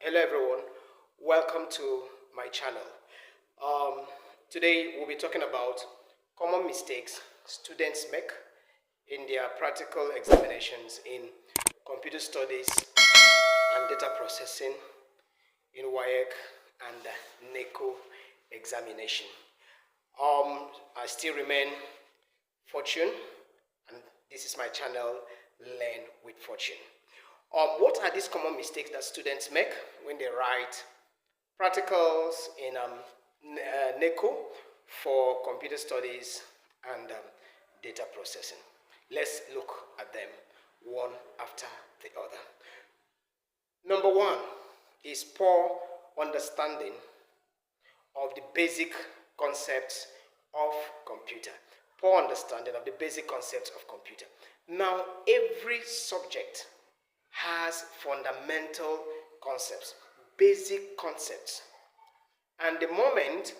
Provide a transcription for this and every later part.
Hello everyone, welcome to my channel. Um, Today we'll be talking about common mistakes students make in their practical examinations in computer studies and data processing in WAEC and NECO examination. I still remain Fortune, and this is my channel, Learn with Fortune. What are these common mistakes that students make when they write practicals in NECO for computer studies and data processing? Let's look at them one after the other. Number one is poor understanding of the basic concepts of computer. Poor understanding of the basic concepts of computer. Now, every subject has fundamental concepts, basic concepts. And the moment,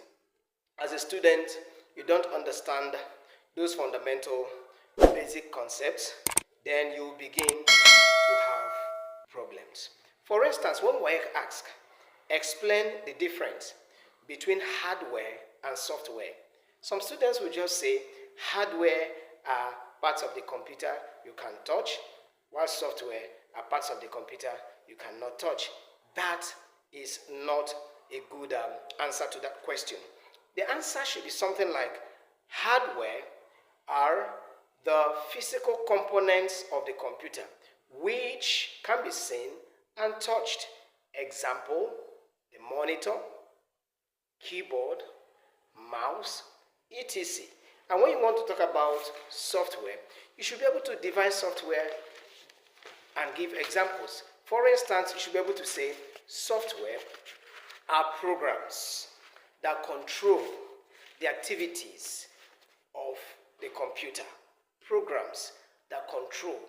as a student, you don't understand those fundamental basic concepts, then you begin to have problems. For instance, when WAEC asks, explain the difference between hardware and software, some students will just say hardware are parts of the computer you can touch, while software are parts of the computer you cannot touch. That is not a good answer to that question. The answer should be something like hardware are the physical components of the computer which can be seen and touched. Example, the monitor, keyboard, mouse, etc. And when you want to talk about software, you should be able to define software and give examples. For instance, you should be able to say software are programs that control the activities of the computer. Programs that control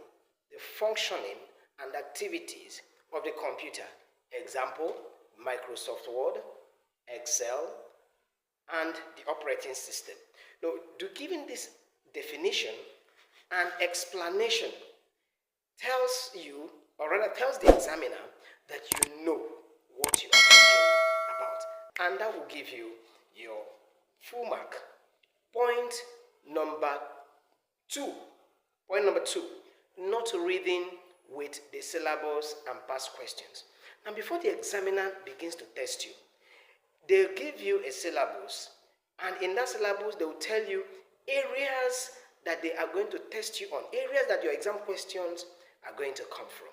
the functioning and activities of the computer. Example, Microsoft Word, Excel, and the operating system. Now, giving this definition and explanation tells you, or rather tells the examiner, that you know what you are talking about. And that will give you your full mark. Point number two, not reading with the syllabus and past questions. Now, before the examiner begins to test you, they'll give you a syllabus, and in that syllabus, they will tell you areas that they are going to test you on, areas that your exam questions are going to come from.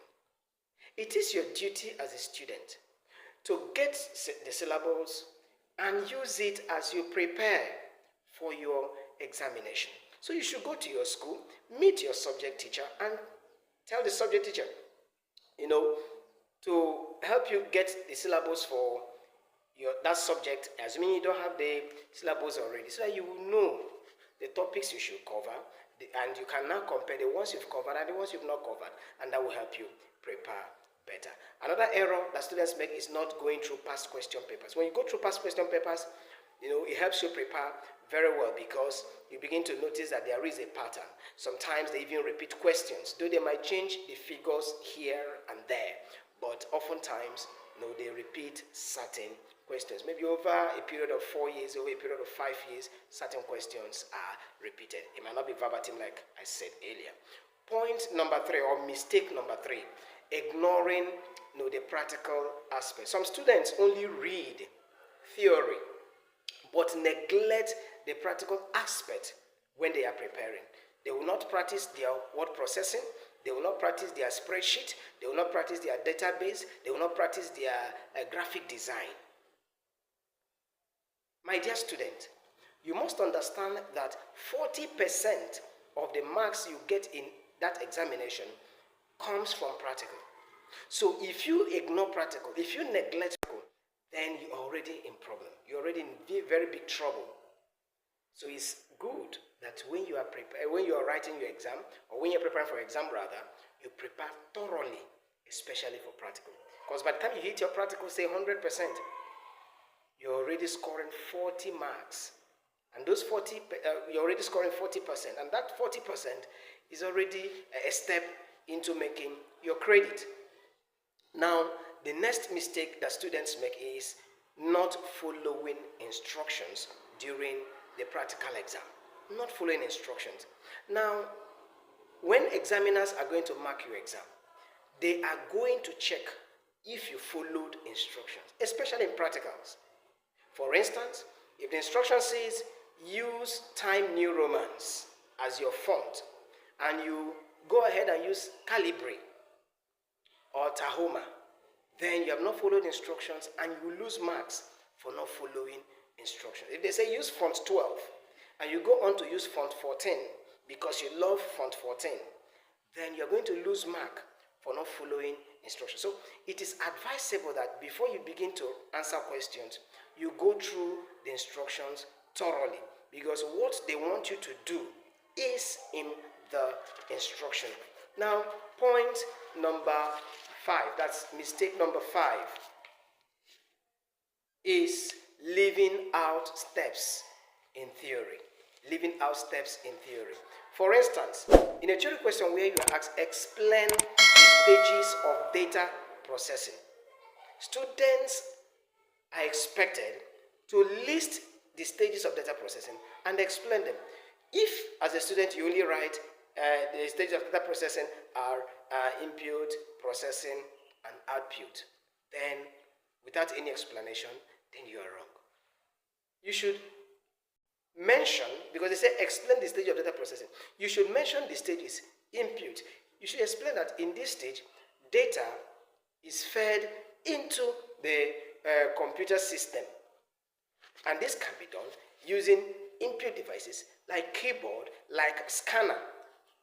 It is your duty as a student to get the syllabus and use it as you prepare for your examination. So you should go to your school, meet your subject teacher, and tell the subject teacher, to help you get the syllabus for that subject, assuming you don't have the syllabus already, so that you will know the topics you should cover, and you can now compare the ones you've covered and the ones you've not covered, and that will help you prepare better. Another error that students make is not going through past question papers. When you go through past question papers, it helps you prepare very well, because you begin to notice that there is a pattern. Sometimes they even repeat questions, though they might change the figures here and there, but oftentimes, they repeat certain questions. Maybe over a period of 4 years, over a period of 5 years, certain questions are repeated. It might not be verbatim like I said earlier. Point number three, or mistake number three, ignoring the practical aspect. Some students only read theory but neglect the practical aspect when they are preparing. They will not practice their word processing. They will not practice their spreadsheet. They will not practice their database. They will not practice their graphic design. My dear student, you must understand that 40% of the marks you get in that examination comes from practical. So if you ignore practical, if you neglect practical, then you're already in problem. You're already in very big trouble. So it's good that when you are writing your exam, or when you're preparing for exam rather, you prepare thoroughly, especially for practical. Because by the time you hit your practical, say 100%, you're already scoring 40 marks. And those 40, you're already scoring 40%. And that 40% is already a step into making your credit. Now, the next mistake that students make is not following instructions during the practical exam. Not following instructions. Now, when examiners are going to mark your exam, they are going to check if you followed instructions, especially in practicals. For instance, if the instruction says use Time New Romance as your font, and you go ahead and use Calibri or Tahoma, then you have not followed instructions and you lose marks for not following instructions. If they say use font 12 and you go on to use font 14 because you love font 14, then you're going to lose mark for not following instructions. So it is advisable that before you begin to answer questions, you go through the instructions thoroughly, because what they want you to do is in the instruction. Now, point number 5, that's mistake number 5, is leaving out steps in theory. Leaving out steps in theory. For instance, in a theory question where you are asked, explain the stages of data processing, students are expected to list the stages of data processing and explain them. If, as a student, you only write the stages of data processing are input, processing, and output, then without any explanation, then you are wrong. You should mention, because they say explain the stage of data processing, you should mention the stages. Input, you should explain that in this stage, data is fed into the computer system, and this can be done using input devices like keyboard, like scanner,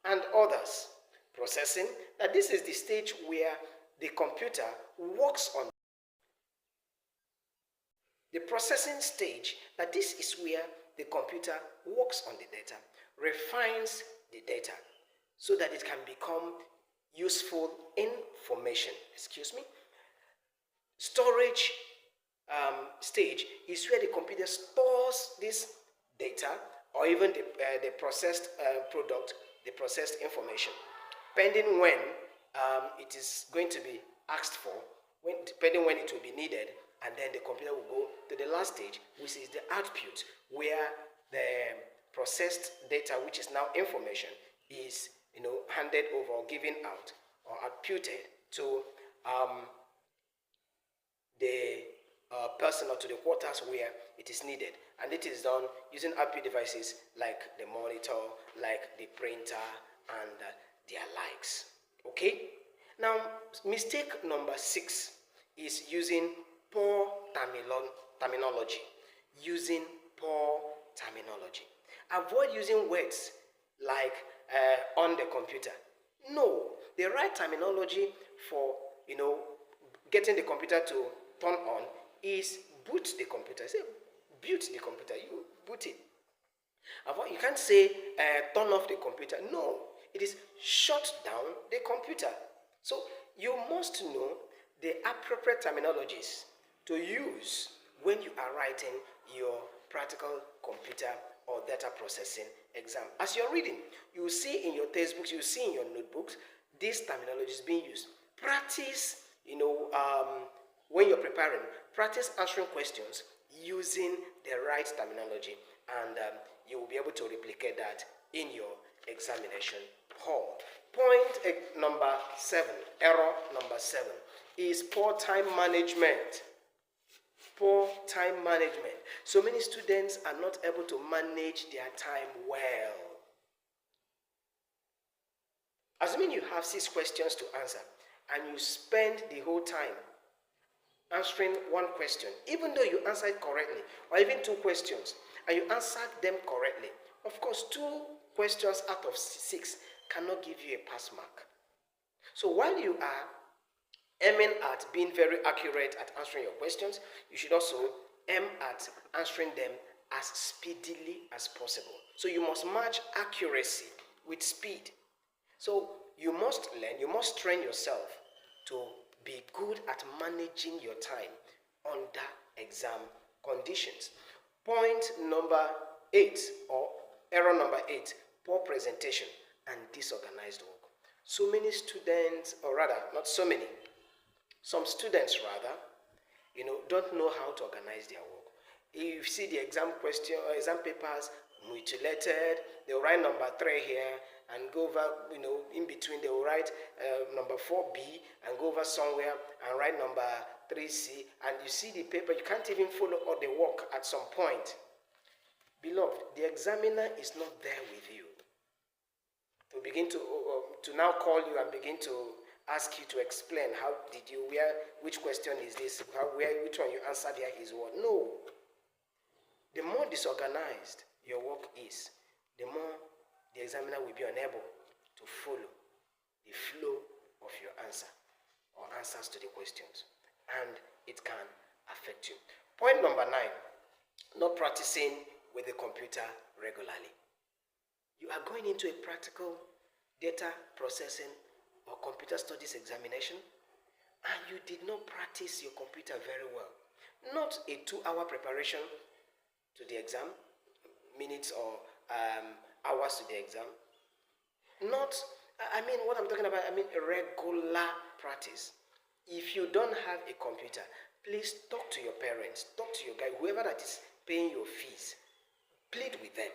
and others. Processing, that this is the stage where the computer works on. The processing stage, that this is where the computer works on the data, refines the data so that it can become useful information. Excuse me. Storage stage is where the computer stores this data, or even the processed product, the processed information, pending when it is going to be asked for, depending when it will be needed, and then the computer will go to the last stage, which is the output, where the processed data, which is now information, is handed over or given out or outputted to the person or to the quarters where it is needed, and it is done using output devices like the monitor, like the printer, and their likes. Okay. Now, mistake number 6 is using poor terminology. Using poor terminology. Avoid using words like on the computer. No, the right terminology for getting the computer to turn on is boot the computer. Say boot the computer. You boot it. You can't say turn off the computer. No, it is shut down the computer. So you must know the appropriate terminologies to use when you are writing your practical computer or data processing exam. As you're reading, you will see in your textbooks, you will see in your notebooks, these terminologies being used. Practice, when you're preparing, practice answering questions using the right terminology, and you will be able to replicate that in your examination hall. Point number 7, error number 7, is poor time management. Poor time management. So many students are not able to manage their time well. Assuming you have 6 questions to answer and you spend the whole time answering one question, even though you answered correctly, or even 2 questions, and you answered them correctly, of course 2 questions out of 6 cannot give you a pass mark. So while you are aiming at being very accurate at answering your questions, you should also aim at answering them as speedily as possible. So you must match accuracy with speed. So you must learn, you must train yourself to be good at managing your time under exam conditions. Point number 8, or error number 8, poor presentation and disorganized work. So many students, or rather, not so many, Some students rather, don't know how to organize their work. You see the exam question or exam papers mutilated, they'll write number 3 here and go over, in between they'll write number 4B and go over somewhere and write number 3C, and you see the paper, you can't even follow all the work at some point. Beloved, the examiner is not there with you to begin to now call you and begin to ask you to explain how did you, which question is this, which one you answered here is what. No. The more disorganized your work is, the more the examiner will be unable to follow the flow of your answer or answers to the questions, and it can affect you. Point number 9, not practicing with the computer regularly. You are going into a practical data processing or computer studies examination, and you did not practice your computer very well. Not a 2-hour preparation to the exam, minutes or hours to the exam. What I'm talking about, a regular practice. If you don't have a computer, please talk to your parents, talk to your guy, whoever that is paying your fees. Plead with them.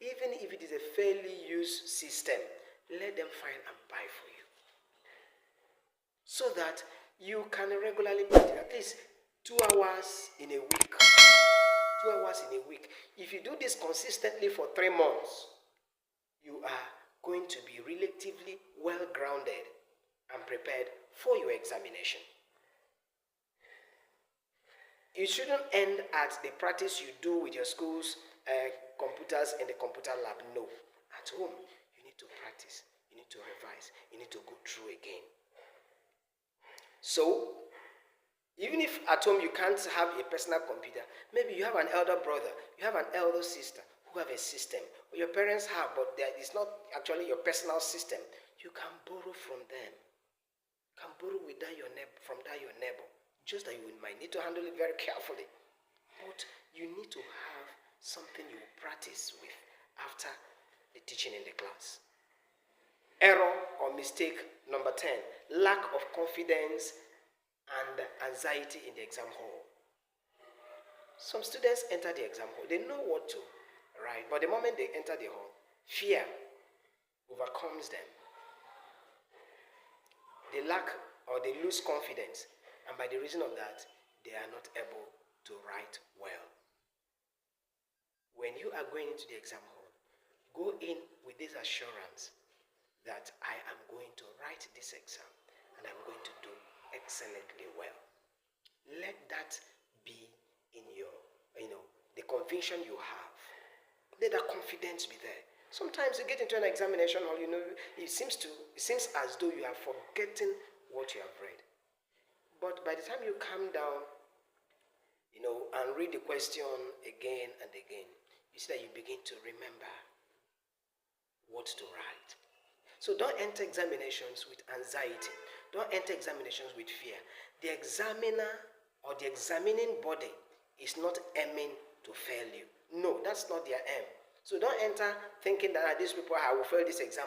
Even if it is a fairly used system, let them find and buy for you, so that you can regularly practice at least 2 hours in a week. 2 hours in a week. If you do this consistently for 3 months, you are going to be relatively well grounded and prepared for your examination. It shouldn't end at the practice you do with your school's computers in the computer lab. No. At home, you need to practice, you need to revise, you need to go through again. So, even if at home you can't have a personal computer, maybe you have an elder brother, you have an elder sister who have a system, or your parents have, but that is not actually your personal system. You can borrow from them. You can borrow from your neighbor, just that you might need to handle it very carefully. But you need to have something you will practice with after the teaching in the class. Error or mistake number 10, lack of confidence and anxiety in the exam hall. Some students enter the exam hall, they know what to write, but the moment they enter the hall, fear overcomes them. They lack or they lose confidence, and by the reason of that, they are not able to write well. When you are going into the exam hall, go in with this assurance that I am going to write this exam and I'm going to do excellently well. Let that be in your, the conviction you have. Let that confidence be there. Sometimes you get into an examination hall, it seems as though you are forgetting what you have read. But by the time you calm down, and read the question again and again, you see that you begin to remember what to write. So don't enter examinations with anxiety. Don't enter examinations with fear. The examiner or the examining body is not aiming to fail you. No, that's not their aim. So don't enter thinking that these people, I will fail this exam.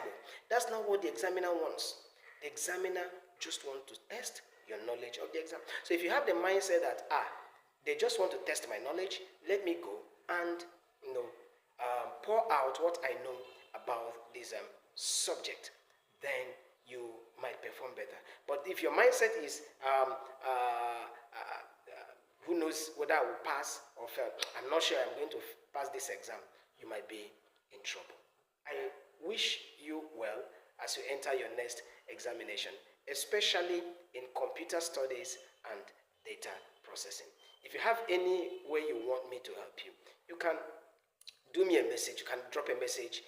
That's not what the examiner wants. The examiner just wants to test your knowledge of the exam. So if you have the mindset that, they just want to test my knowledge, let me go and pour out what I know about this subject, then you might perform better. But if your mindset is, who knows whether I will pass or fail, I'm not sure I'm going to pass this exam, you might be in trouble. I wish you well as you enter your next examination, especially in computer studies and data processing. If you have any way you want me to help you, you can do me a message. You can drop a message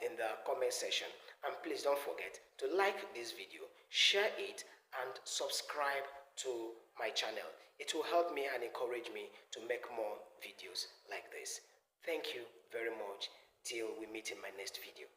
in the comment section. And please don't forget to like this video, share it, and subscribe to my channel. It will help me and encourage me to make more videos like this. Thank you very much. Till we meet in my next video.